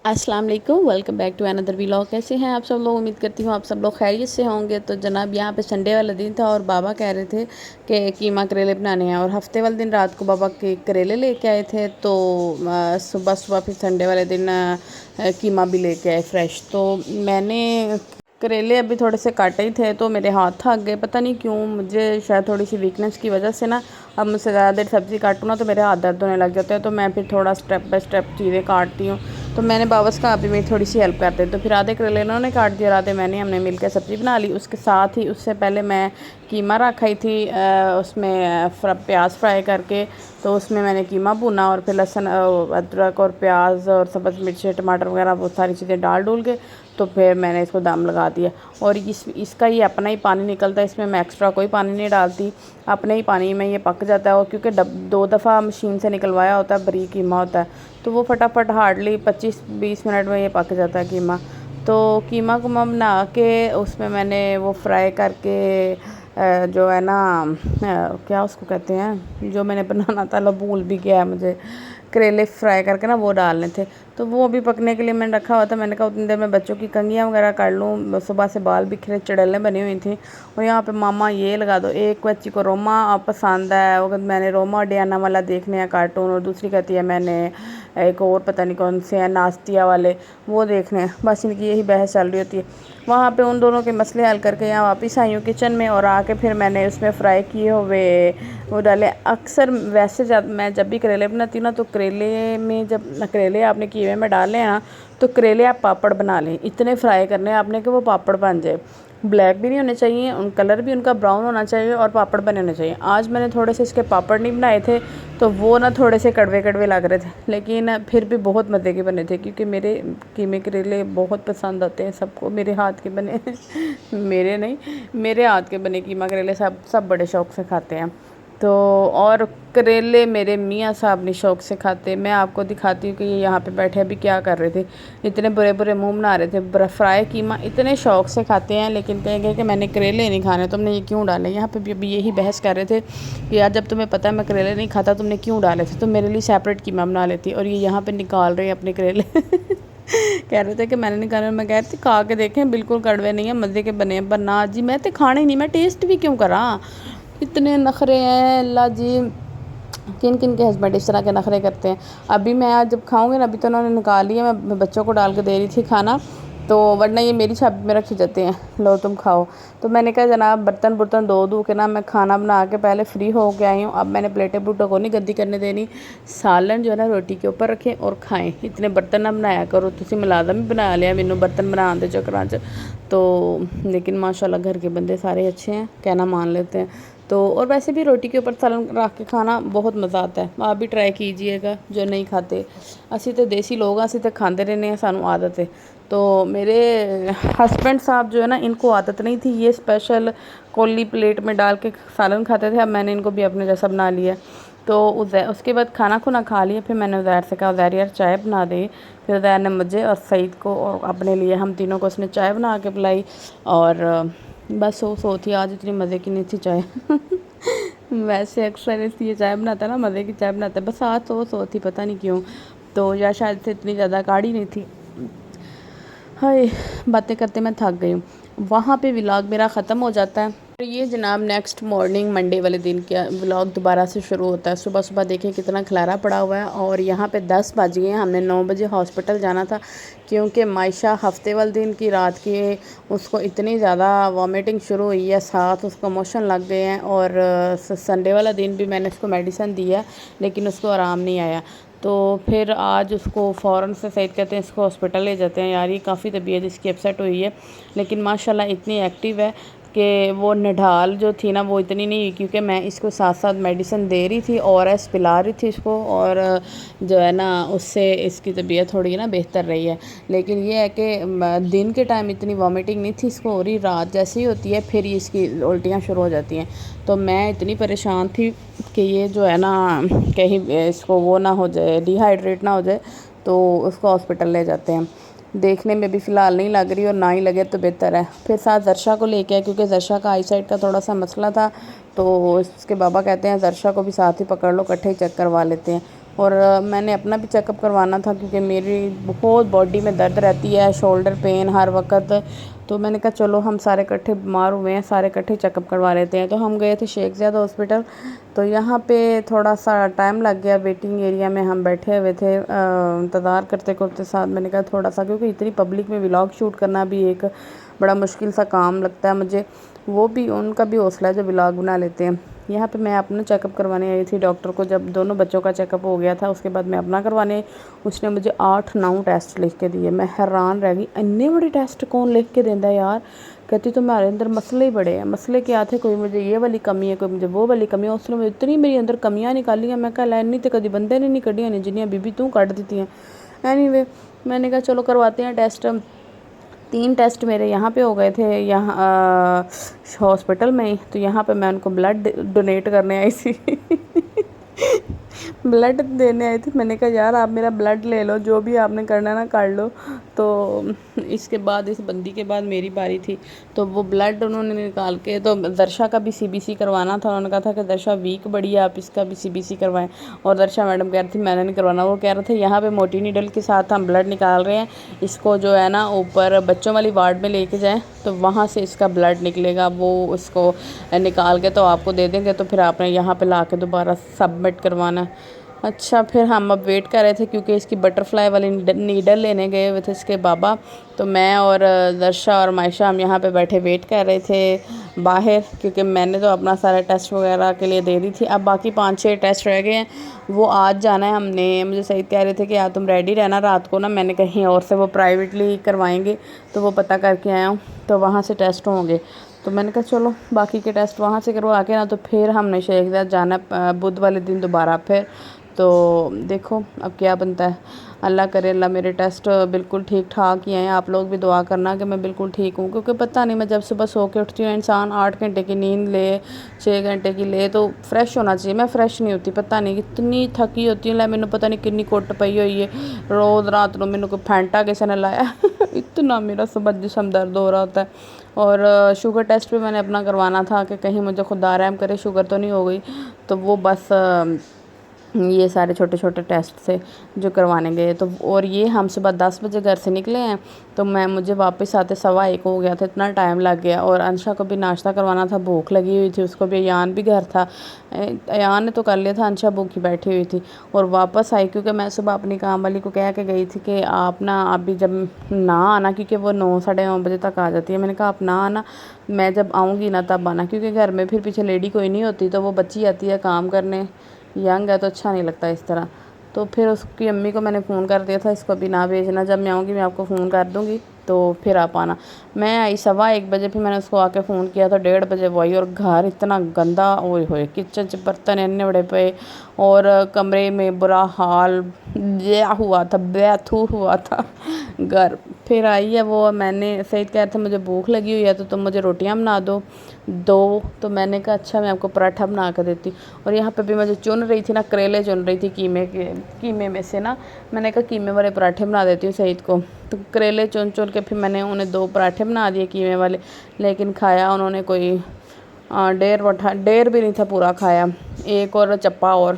अस्सलाम वालेकुम, welcome back to another vlog. कैसे हैं आप सब लोग? उम्मीद करती हूँ आप सब लोग खैरियत से होंगे। तो जनाब यहाँ पे संडे वाला दिन था और बाबा कह रहे थे कि कीमा करेले बनाने हैं, और हफ्ते वाले दिन रात को बाबा के करेले लेके आए थे। तो सुबह सुबह फिर संडे वाले दिन कीमा भी लेके आए फ्रेश। तो मैंने करेले अभी थोड़े से काटे ही थे तो मेरे हाथ थक गए, पता नहीं क्यों। मुझे शायद थोड़ी सी वीकनेस की वजह से ना, अब मुझसे ज़्यादा देर सब्ज़ी काटूँ ना तो मेरे हाथ दर्द होने लग जाते हैं। तो मैं फिर थोड़ा स्टेप बाय स्टेप चीज़ें काटती हूँ। तो मैंने बाबा से कहा अभी मेरी थोड़ी सी हेल्प कर दे। तो फिर आधे करेले इन्होंने काट दिए और आधे मैंने, हमने मिलकर सब्ज़ी बना ली। उसके साथ ही उससे पहले मैं कीमा रखाई थी, उसमें प्याज फ्राई करके। तो उसमें मैंने कीमा भुना और फिर लहसुन अदरक और प्याज और सब्ज़ मिर्ची टमाटर वगैरह वो सारी चीज़ें डाल डूल के तो फिर मैंने इसको दम लगा दिया। और इसका ये अपना ही पानी निकलता है, इसमें मैं एक्स्ट्रा कोई पानी नहीं डालती, अपने ही पानी में ये पक जाता है। और क्योंकि 2 दफ़ा मशीन से निकलवाया होता है, बरीक कीमा होता है, तो वो फटाफट हार्डली 25-20 मिनट में ये पक जाता है कीमा। तो कीमा को मैं बना के उसमें मैंने वो फ्राई करके जो है ना, क्या उसको कहते हैं, जो मैंने बनाना था, लो भूल भी गया है मुझे, करेले फ्राई करके ना वो डालने थे। तो वो अभी पकने के लिए मैंने रखा हुआ था। मैंने कहा उतनी देर में बच्चों की कंघियाँ वगैरह कर लूँ, सुबह से बाल बिखरे चड़ेलें बनी हुई थी। और यहाँ पे मामा ये लगा दो, एक बच्ची को रोमा पसंद है, वो मैंने रोमा और डियाना वाला देखने हैं कार्टून, और दूसरी कहती है मैंने एक और पता नहीं कौन से हैं नास्तिया वाले, वो देखने हैं। बस इनकी यही बहस चल रही होती है। वहाँ पे उन दोनों के मसले हल करके यहाँ वापस आई हूँ किचन में, और आके फिर मैंने उसमें फ्राई किए हुए वो डाले। अक्सर वैसे मैं जब भी करेले बनाती हूँ ना, तो करेले में जब करेले आपने कीमे में डाले हैं ना, तो करेले आप पापड़ बना लें, इतने फ्राई करने हैं आपने कि वो पापड़ बन जाए। ब्लैक भी नहीं होने चाहिए, कलर भी उनका ब्राउन होना चाहिए, और पापड़ बने होने चाहिए। आज मैंने थोड़े से इसके पापड़ नहीं बनाए थे, तो वो ना थोड़े से कड़वे कड़वे लग रहे थे, लेकिन फिर भी बहुत मज़े के बने थे, क्योंकि मेरे कीमे करेले बहुत पसंद आते हैं सबको, मेरे हाथ के बने मेरे नहीं, मेरे हाथ के बने कीमा करेले सब बड़े शौक़ से खाते हैं। तो और करेले मेरे मियाँ साहब ने शौक़ से खाते। मैं आपको दिखाती हूँ कि ये यहाँ पे बैठे अभी क्या कर रहे थे, इतने बुरे बुरे मुंह बना रहे थे। फ्राई कीमा इतने शौक़ से खाते हैं, लेकिन कहेंगे कि मैंने करेले नहीं खाने, तुमने ये क्यों डाले। यहाँ पे भी अभी यही बहस कर रहे थे कि यार जब तुम्हें पता है मैं करेले नहीं खाता, तुमने क्यों डाले थे, तो मेरे लिए सेपरेट कीमा बना लेती। और ये यहाँ पर निकाल रहे हैं अपने करेले कह रहे थे कि मैंने नहीं खाने। मैं कह रही थी खा के देखें, बिल्कुल कड़वे नहीं है, मज़े के बने हैं। पर ना जी, मैं तो खाने ही नहीं, मैं टेस्ट भी क्यों करा, इतने नखरे हैं अल्लाह जी। किन किन के हस्बैंड इस तरह के नखरे करते हैं। अभी मैं आज जब खाऊंगी ना, अभी तो उन्होंने निकाल लिया, मैं बच्चों को डाल के दे रही थी खाना, तो वरना ये मेरी छाती में रखे जाते हैं, लो तुम खाओ। तो मैंने कहा जनाब बर्तन धो के ना मैं खाना बना के पहले फ्री हो के आई हूँ। अब मैंने प्लेटें प्लूटों को नहीं गंदी करने देनी, सालन जो है ना रोटी के ऊपर रखें और खाएं। इतने बर्तन ना बनाया करो, तुसी मुलाजम भी बना लिया मैनू बर्तन बनाने के चक्करां च। तो लेकिन माशाल्लाह घर के बंदे सारे अच्छे हैं, कहना मान लेते हैं। तो और वैसे भी रोटी के ऊपर सालन रख के खाना बहुत मज़ा आता है, आप भी ट्राई कीजिएगा जो नहीं खाते। असी तो देसी लोग असी तो खाते रहने हैं, सानू आदत है। तो मेरे हस्बैंड साहब जो है ना, इनको आदत नहीं थी, ये स्पेशल कोली प्लेट में डाल के सालन खाते थे। अब मैंने इनको भी अपने जैसा बना लिया। तो उसके बाद खाना खुना खा लिया, फिर मैंने उज़ैर से कहा उज़ैर यार चाय बना दे। फिर उज़ैर ने मुझे और सईद को और अपने लिए, हम तीनों को उसने चाय बना के पिलाई। और बस सो थी आज, इतनी मज़े की नहीं थी चाय वैसे अक्सर इसलिए चाय बनाता है ना, मज़े की चाय बनाता है, बस आज सो थी, पता नहीं क्यों। तो या शायद से इतनी ज़्यादा गाढ़ी नहीं थी। हाय, बातें करते मैं थक गई हूँ। वहाँ पे व्लॉग मेरा ख़त्म हो जाता है। और ये जनाब नेक्स्ट मॉर्निंग मंडे वाले दिन का व्लॉग दोबारा से शुरू होता है। सुबह सुबह देखें कितना खलारा पड़ा हुआ है, और यहाँ पे 10 बज गए हैं। हमने 9 बजे हॉस्पिटल जाना था, क्योंकि मायशा हफ्ते वाले दिन की रात की उसको इतनी ज़्यादा वॉमिटिंग शुरू हुई है, साथ उसको मोशन लग गए हैं। और संडे वाला दिन भी मैंने उसको मेडिसिन दी है, लेकिन उसको आराम नहीं आया। तो फिर आज उसको फ़ौरन से सईद कहते हैं इसको हॉस्पिटल ले जाते हैं। यार ये काफ़ी तबीयत इसकी अपसेट हुई है, लेकिन माशाल्लाह इतनी एक्टिव है कि वो निढाल जो थी ना वो इतनी नहीं हुई, क्योंकि मैं इसको साथ साथ मेडिसिन दे रही थी और पिला रही थी इसको, और जो है ना उससे इसकी तबीयत थोड़ी ना बेहतर रही है। लेकिन ये है कि दिन के टाइम इतनी वॉमिटिंग नहीं थी इसको हो रही, रात जैसी ही होती है फिर ये इसकी उल्टियाँ शुरू हो जाती हैं। तो मैं इतनी परेशान थी कि ये जो है ना कहीं इसको वो ना हो जाए, डिहाइड्रेट ना हो जाए, तो उसको हॉस्पिटल ले जाते हैं। देखने में भी फ़िलहाल नहीं लग रही, और ना ही लगे तो बेहतर है। फिर साथ जर्शा को लेके आए, क्योंकि जर्शा का आई साइड का थोड़ा सा मसला था, तो इसके बाबा कहते हैं जर्शा को भी साथ ही पकड़ लो, इकट्ठे ही चेक करवा लेते हैं। اور میں نے اپنا بھی چیک اپ کروانا تھا کیونکہ میری بہت باڈی میں درد رہتی ہے، شولڈر پین ہر وقت. تو میں نے کہا چلو ہم سارے اکٹھے بیمار ہوئے ہیں، سارے اکٹھے چیک اپ کروا لیتے ہیں. تو ہم گئے تھے شیخ زیاد ہاسپٹل. تو یہاں پہ تھوڑا سا ٹائم لگ گیا، ویٹنگ ایریا میں ہم بیٹھے ہوئے تھے انتظار کرتے کرتے. ساتھ میں نے کہا تھوڑا سا، کیونکہ اتنی پبلک میں ولاگ شوٹ کرنا بھی ایک بڑا مشکل سا کام لگتا ہے مجھے. وہ بھی ان کا بھی حوصلہ ہے جو ولاگ بنا لیتے ہیں. یہاں پہ میں اپنا چیک اپ کروانے آئی تھی ڈاکٹر کو. جب دونوں بچوں کا چیک اپ ہو گیا تھا اس کے بعد میں اپنا کروانے، اس نے مجھے 8-9 ٹیسٹ لکھ کے دیے. میں حیران رہ گئی، اتنے بڑے ٹیسٹ کون لکھ کے دینا یار. کہتی تو ہمارے اندر مسئلے ہی بڑے ہیں. مسئلے کیا تھے؟ کوئی مجھے یہ والی کمی ہے، کوئی مجھے وہ والی کمی ہے. اس نے مجھے اتنی میری اندر کمیاں نکالی ہیں، میں کہا لینی تو کدی بندے نے نہیں کڈیاں نے جنیاں بی تو کٹ دیتی ہیں. اینی وے میں نے کہا چلو کرواتے ہیں ٹیسٹ. 3 ٹیسٹ میرے یہاں پہ ہو گئے تھے یہاں ہاسپٹل میں ہی. تو یہاں پہ میں ان کو بلڈ ڈونیٹ کرنے آئی تھی بلڈ دینے آئی تھی. میں نے کہا یار آپ میرا بلڈ لے لو، جو بھی آپ نے کرنا نا کر لو. تو اس کے بعد اس بندی کے بعد میری باری تھی. تو وہ بلڈ انہوں نے نکال کے، تو درشا کا بھی CBC کروانا تھا. انہوں نے کہا تھا کہ درشا ویک بڑی ہے، آپ اس کا بھی CBC کروائیں. اور درشا میڈم کہہ رہی تھی میں نے نہیں کروانا. وہ کہہ رہے تھے یہاں پہ موٹی نیڈل کے ساتھ ہم بلڈ نکال رہے ہیں، اس کو جو ہے نا اوپر بچوں والی وارڈ میں لے کے جائیں تو وہاں سے اس کا بلڈ نکلے گا. وہ اس کو نکال کے تو آپ کو دے دیں گے، تو پھر آپ نے یہاں پہ لا کے دوبارہ سبمٹ کروانا ہے. اچھا پھر ہم اب ویٹ کر رہے تھے کیونکہ اس کی بٹر فلائی والی نیڈل لینے گئے ہوئے تھے اس کے بابا. تو میں اور درشا اور مائشہ ہم یہاں پہ بیٹھے ویٹ کر رہے تھے باہر، کیونکہ میں نے تو اپنا سارا ٹیسٹ وغیرہ کے لیے دے دی تھی. اب باقی 5-6 ٹیسٹ رہ گئے ہیں، وہ آج جانا ہے ہم نے. مجھے سعید کہہ رہے تھے کہ تم ریڈی رہنا رات کو نا، میں نے کہیں اور سے وہ پرائیویٹلی کروائیں گے تو وہ پتہ کر کے آیا ہوں تو وہاں سے ٹیسٹ ہوں گے. تو میں نے کہا چلو باقی کے ٹیسٹ وہاں سے کروا کے نا، تو پھر ہم نے شیخ زیاد جانا بدھ والے دن دوبارہ پھر. تو دیکھو اب کیا بنتا ہے. اللہ کرے اللہ میرے ٹیسٹ بالکل ٹھیک ٹھاک ہی ہیں. آپ لوگ بھی دعا کرنا کہ میں بالکل ٹھیک ہوں، کیونکہ پتہ نہیں میں جب صبح سو کے اٹھتی ہوں انسان 8 گھنٹے کی نیند لے 6 گھنٹے کی لے تو فریش ہونا چاہیے. میں فریش نہیں ہوتی، پتہ نہیں کتنی تھکی ہوتی ہوں. مینوں پتہ نہیں کنی کٹ پئی ہوئی ہے روز رات کو. مینوں کوئی پھینٹا کسی نے لایا اتنا میرا صبح جسم درد ہو رہا ہوتا ہے. اور شوگر ٹیسٹ بھی میں نے اپنا کروانا تھا کہ کہیں مجھے خدا رحم کرے شوگر تو نہیں ہو گئی. تو وہ بس یہ سارے چھوٹے چھوٹے ٹیسٹ تھے جو کروانے گئے. تو اور یہ ہم صبح 10 بجے گھر سے نکلے ہیں تو مجھے واپس آتے 1:15 ہو گیا تھا. اتنا ٹائم لگ گیا. اور انشا کو بھی ناشتہ کروانا تھا، بھوک لگی ہوئی تھی اس کو بھی. ایان بھی گھر تھا، ایان نے تو کر لیا تھا، انشا بھوکی بیٹھی ہوئی تھی. اور واپس آئی کیونکہ میں صبح اپنی کام والی کو کہہ کے گئی تھی کہ آپ نا ابھی جب نہ آنا، کیونکہ وہ 9-9:30 بجے تک آ جاتی ہے. میں نے کہا آپ نہ آنا، میں جب آؤں گی نا تب آنا، کیونکہ گھر میں پھر پیچھے لیڈی کوئی نہیں ہوتی. تو وہ بچی آتی ہے کام کرنے، ینگ ہے تو اچھا نہیں لگتا اس طرح. تو پھر اس کی امی کو میں نے فون کر دیا تھا اس کو ابھی نہ بھیجنا، جب میں آؤں گی میں آپ کو فون کر دوں گی تو پھر آپ آنا. میں آئی 1:15 بجے، پھر میں نے اس کو آ کے فون کیا تو 1:30 بجے وہ آئی. اور گھر اتنا گندا، اوئے ہوئے کچن سے برتن اتنے بڑے پے اور کمرے میں برا حال ہوا تھا، بیتھو ہوا تھا گھر. پھر آئی ہے وہ، میں نے سعید کہتے تھے مجھے بھوک لگی ہوئی ہے تو تم مجھے روٹیاں بنا دو. تو میں نے کہا اچھا میں آپ کو پراٹھا بنا کے دیتی. اور یہاں پہ بھی میں جو چن رہی تھی نا، کریلے چن رہی تھی قیمے میں سے نا. میں نے کہا قیمے والے پراٹھے بنا دیتی ہوں سعید کو. تو کریلے چن کے پھر میں نے انہیں 2 پراٹھے بنا دیے قیمے والے. لیکن کھایا انہوں نے کوئی 1.5 بھی نہیں تھا پورا کھایا، 1 اور چپا اور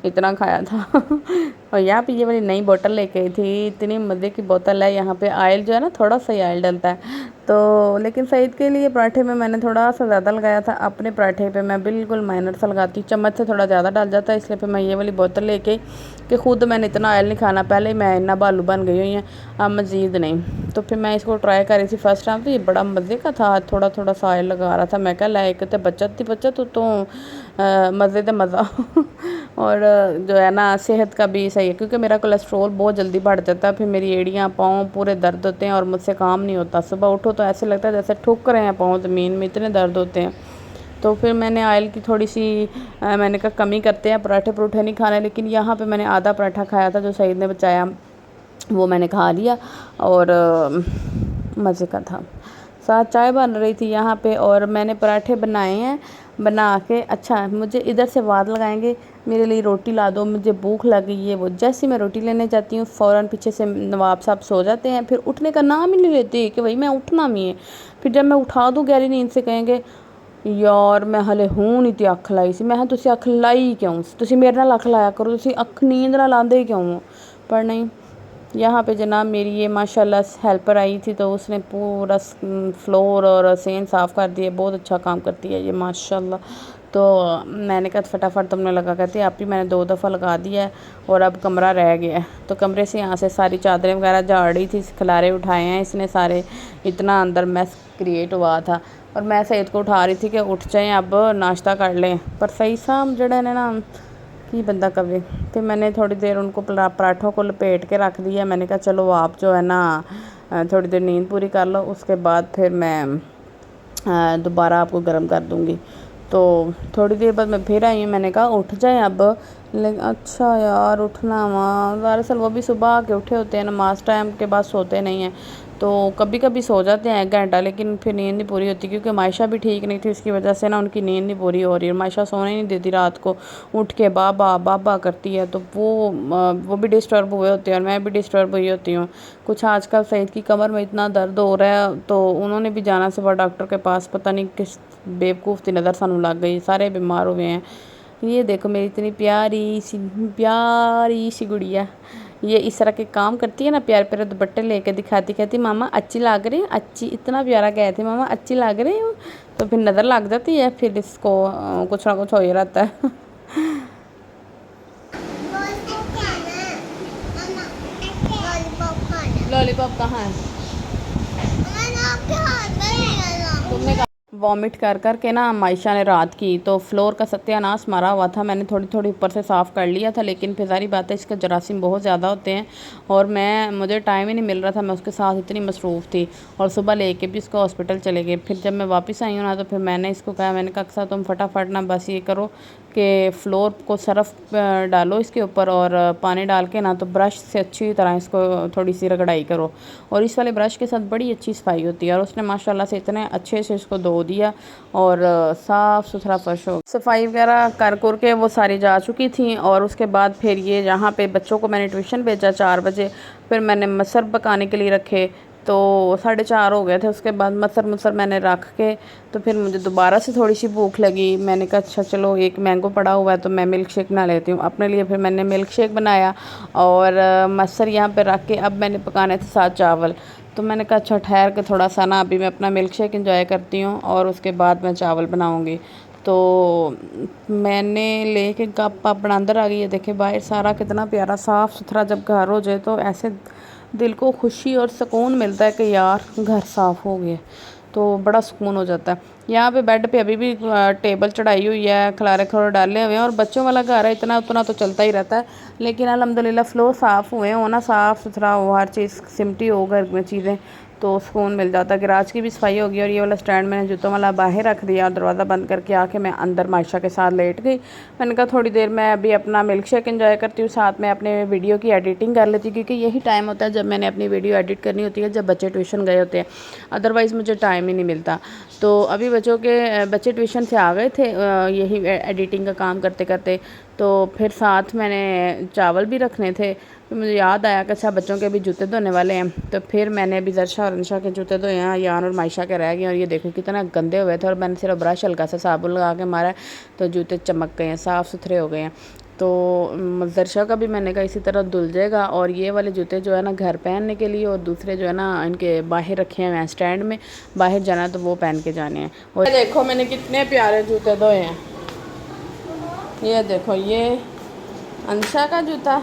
اتنا کھایا تھا. اور یہاں پہ یہ والی نئی بوتل لے کے آئی تھی، اتنی مزے کی بوتل ہے. یہاں پہ آئل جو ہے نا تھوڑا سا ہی آئل ڈلتا ہے. تو لیکن سعید کے لیے پراٹھے میں نے تھوڑا سا زیادہ لگایا تھا. اپنے پراٹھے پہ میں بالکل مائنر سا لگاتی ہوں، چمچ سے تھوڑا زیادہ ڈال جاتا ہے. اس لیے پھر میں یہ والی بوتل لے کے کہ خود میں نے اتنا آئل نہیں کھانا، پہلے ہی میں اتنا بالو بن گئی ہوئی ہیں، اب مزید نہیں. تو پھر میں اس کو ٹرائی کر رہی تھی فرسٹ ٹائم. تو یہ بڑا مزے کا تھا، تھوڑا تھوڑا سا آئل لگا رہا تھا. میں کہا لائک تے بچت تو مزے تے مزہ اور جو ہے نا صحت کا بھی صحیح ہے، کیونکہ میرا کولیسٹرول بہت جلدی بڑھ جاتا ہے. پھر میری ایڑیاں پاؤں پورے درد ہوتے ہیں اور مجھ سے کام نہیں ہوتا. صبح اٹھو تو ایسے لگتا ہے جیسے ٹھک رہے ہیں پاؤں زمین میں، اتنے درد ہوتے ہیں. تو پھر میں نے آئل کی تھوڑی سی میں نے کہا کمی کرتے ہیں، پراٹھے نہیں کھانے. لیکن یہاں پہ میں نے آدھا پراٹھا کھایا تھا جو سعید نے بچایا، وہ میں نے کھا لیا اور مزے کا تھا. ساتھ چائے بن رہی تھی یہاں پہ اور میں نے پراٹھے بنائے ہیں بنا کے. اچھا مجھے ادھر سے وعد لگائیں گے میرے لیے روٹی لا دو، مجھے بھوک لگی ہے. وہ جیسے میں روٹی لینے جاتی ہوں فوراً پیچھے سے نواب صاحب سو جاتے ہیں، پھر اٹھنے کا نام ہی نہیں لیتے کہ بھائی میں اٹھنا بھی ہے. پھر جب میں اٹھا دوں گہری نیند سے کہیں گے ਯਾਰ ਮੈਂ ਹਲੇ ਹੁਣ ਹੀ ਤੇ ਅੱਖ ਲਾਈ ਸੀ। ਮੈਂ ਕਿਹਾ ਤੁਸੀਂ ਅੱਖ ਲਾਈ ਕਿਉਂ? ਤੁਸੀਂ ਮੇਰੇ ਨਾਲ ਅੱਖ ਲਾਇਆ ਕਰੋ, ਤੁਸੀਂ ਅੱਖ नींद ਨਾਲ लाते क्यों हो? पर नहीं, यहाँ पे जनाब मेरी ये माशाल्लाह हेल्पर आई थी तो उसने पूरा फ्लोर और सेन साफ़ कर दिया। बहुत अच्छा काम करती है ये माशाल्लाह। तो मैंने कहा फटाफट तुमने लगा करती है। आप ही मैंने 2 दफ़ा लगा दिया है और अब कमरा रह गया है। तो कमरे से यहाँ से सारी चादरें वगैरह झाड़ रही थी, खिलारे उठाए हैं इसने सारे, इतना अंदर मैस क्रिएट हुआ था। और मैं सईद को उठा रही थी कि उठ जाएँ अब नाश्ता कर लें, पर सही साहब जड़े ने ना कि बंदा कवे। फिर मैंने थोड़ी देर उनको पराठों को लपेट के रख दिया। मैंने कहा चलो आप जो है ना थोड़ी देर नींद पूरी कर लो, उसके बाद फिर मैं दोबारा आपको गर्म कर दूँगी। तो थोड़ी देर बाद मैं फिर आई हूँ। मैंने कहा उठ जाए अब, लेकिन अच्छा यार उठना वहाँ, दरअसल वो भी सुबह के उठे होते हैं, नमाज टाइम के बाद सोते नहीं हैं, तो कभी कभी सो जाते हैं 1 घंटा, लेकिन फिर नींद नहीं पूरी होती। क्योंकि मायशा भी ठीक नहीं थी, उसकी वजह से ना उनकी नींद नहीं पूरी हो रही है। मायशा सोने नहीं देती रात को, उठ के बाबा बाबा करती है, तो वो भी डिस्टर्ब हुए होते हैं और मैं भी डिस्टर्ब हुई होती हूँ। कुछ आजकल सईद की कमर में इतना दर्द हो रहा है, तो उन्होंने भी जाना सुबह डॉक्टर के पास। पता नहीं किस बेवकूफ़ की नज़र सानू लग गई, सारे बीमार हुए हैं। ये देखो मेरी इतनी प्यारी सी गुड़िया, ये इस तरह के काम करती है ना, प्यारे प्यारे दुपट्टे लेके दिखाती, कहती मामा अच्छी लग रही है, अच्छी, इतना प्यारा कहती मामा अच्छी लग रही हूँ। तो फिर नज़र लग जाती है, फिर इसको कुछ ना कुछ हो ही रहता है। लॉलीपॉप कहाँ है? तुमने वॉमिट कर कर के ना मायशा ने रात की तो फ्लोर का सत्यानाश मारा हुआ था। मैंने थोड़ी थोड़ी ऊपर से साफ़ कर लिया था, लेकिन फिर सारी बात है इसके जरासीम बहुत ज़्यादा होते हैं और मुझे टाइम ही नहीं मिल रहा था। मैं उसके साथ इतनी मसरूफ़ थी और सुबह लेके भी इसको हॉस्पिटल चले गए। फिर जब मैं वापस आई हूँ ना, तो फिर मैंने इसको कहा, मैंने कहा अक्सर तुम फटाफट ना बस ये करो कि फ़्लोर को सरफ़ डालो इसके ऊपर और पानी डाल के ना, तो ब्रश से अच्छी तरह इसको थोड़ी सी रगड़ाई करो। और इस वाले ब्रश के साथ बड़ी अच्छी सफाई होती है। और उसने माशाल्लाह से इतने अच्छे से इसको धो दिया और साफ़ सुथरा फर्श हो। सफाई वगैरह कर के वो सारी जा चुकी थी। और उसके बाद फिर ये यहाँ पे बच्चों को मैंने ट्यूशन भेजा 4 बजे। फिर मैंने मसर पकाने के लिए रखे, तो 4:30 हो गए थे। उसके बाद मसर मैंने रख के, तो फिर मुझे दोबारा से थोड़ी सी भूख लगी। मैंने कहा अच्छा चलो एक मैंगो पड़ा हुआ है तो मैं मिल्क शेक बना लेती हूँ अपने लिए। फिर मैंने मिल्क शेक बनाया और मसर यहाँ पे रख के अब मैंने पकाने थे 7 चावल। तो मैंने कहा अच्छा ठहर के थोड़ा सा ना अभी मैं अपना मिल्क शेक इंजॉय करती हूँ और उसके बाद मैं चावल बनाऊँगी। तो मैंने लेके कप अपना अंदर आ गई है। देखे बाहर सारा कितना प्यारा साफ़ सुथरा। जब घर हो जाए तो ऐसे दिल को खुशी और सुकून मिलता है कि यार घर साफ़ हो गया, तो बड़ा सुकून हो जाता है। यहाँ पे बेड पे अभी भी टेबल चढ़ाई हुई है, खलारे खलोरे डाले हुए हैं और बच्चों वाला घर है, इतना उतना तो चलता ही रहता है। लेकिन अल्हम्दुलिल्लाह फ्लोर साफ़ हुए हो ना, साफ़ सुथरा हो, हर चीज़ सिमटी हो घर में चीज़ें, तो सुकून मिल जाता है। गैराज की भी सफाई होगी। और ये वाला स्टैंड मैंने जूतों वाला बाहर रख दिया और दरवाज़ा बंद करके आके मैं अंदर मायशा के साथ लेट गई। मैंने कहा थोड़ी देर मैं अभी अपना मिल्क शेक एंजॉय करती हूँ, साथ में अपने वीडियो की एडिटिंग कर लेती हूँ, क्योंकि यही टाइम होता है जब मैंने अपनी वीडियो एडिट करनी होती है, जब बच्चे ट्यूशन गए होते हैं, अदरवाइज़ मुझे टाइम ही नहीं मिलता। तो अभी बच्चे ट्यूशन से आ गए थे यही एडिटिंग का काम करते करते, तो फिर साथ मैंने चावल भी रखने थे। फिर मुझे याद आया कि अच्छा बच्चों के भी जूते धोने वाले हैं, तो फिर मैंने अभी जरशा और अंशा के जूते धोए हैं, यान और मायशा के रह गए। और ये देखो कितना गंदे हुए थे और मैंने सिर्फ ब्रश हल्का सा साबुन लगा के मारा है, तो जूते चमक गए हैं, साफ़ सुथरे हो गए हैं। तो जरशा का भी मैंने कहा इसी तरह धुल जाएगा। और ये वाले जूते जो है ना घर पहनने के लिए, और दूसरे जो है ना इनके बाहर रखे हुए हैं स्टैंड में, बाहर जाना तो वो पहन के जाने हैं। और देखो मैंने कितने प्यारे जूते धोए हैं। ये देखो ये अंशा का जूता,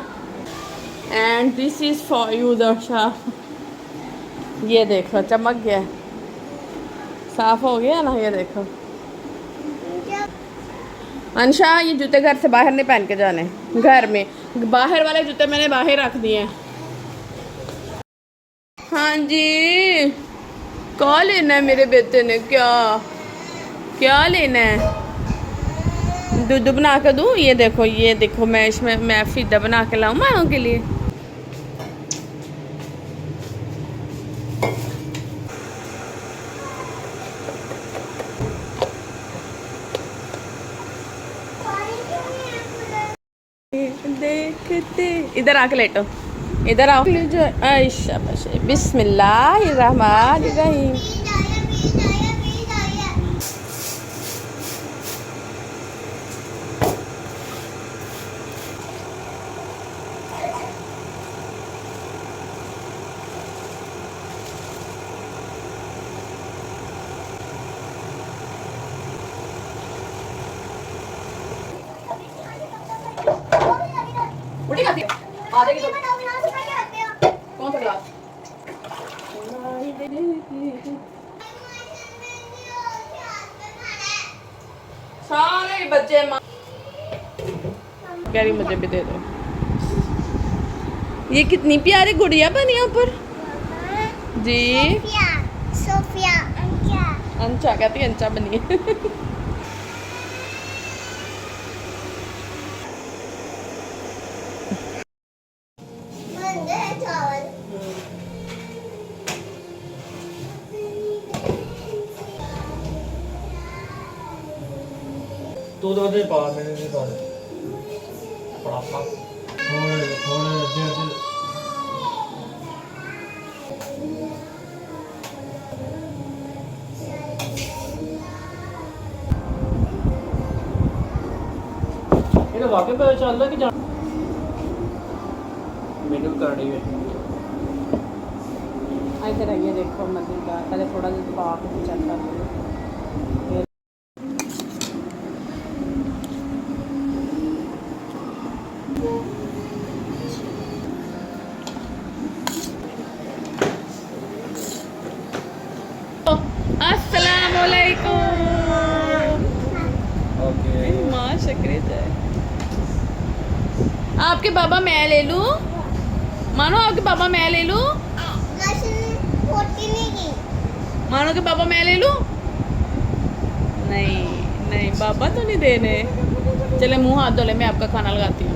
and this is for you दर्शा। ये देखो चमक गया, साफ़ हो गया ना, ये देखो। अंशा ये जूते घर से बाहर नहीं पहन के जाने, घर में बाहर वाले जूते मैंने बाहर रख दिए हैं। हाँ जी, क्या लेना है मेरे बेटे ने? क्या लेना है? दूध बना के दूँ? ये देखो मैं फीदा बना के लाऊं माओ के लिए। देखते इधर आके लेटो, इधर आओ। बिस्मिल्लाहिर्रहमानिर्रहीम। آدھے کی کون سا گلاس؟ سارے بچے کہہ رہی مجھے بھی دے دو. یہ کتنی پیاری گڑیا بنی ہے اوپر. جی صوفیا انچا کہتی انچا بنی ہے. چاول تو دے پا میرے نہیں پا پڑا پا تھوڑے تھوڑے دیر یہ واقعی پہ چل رہا کہ جان میڈل کر رہی ہے. ادھر آئیے دیکھو مزیدار پہلے تھوڑا سا دبا کے چیک کر لو. السلام علیکم. اوکے ماں شکریہ جائے. آپ کے بابا میں لے لوں مانو. آپ کے بابا میں لے لوں مانو کہ بابا میں لے لوں. نہیں نہیں بابا تو نہیں دینے. چلے منہ ہاتھ دھو لے میں آپ کا کھانا لگاتی ہوں.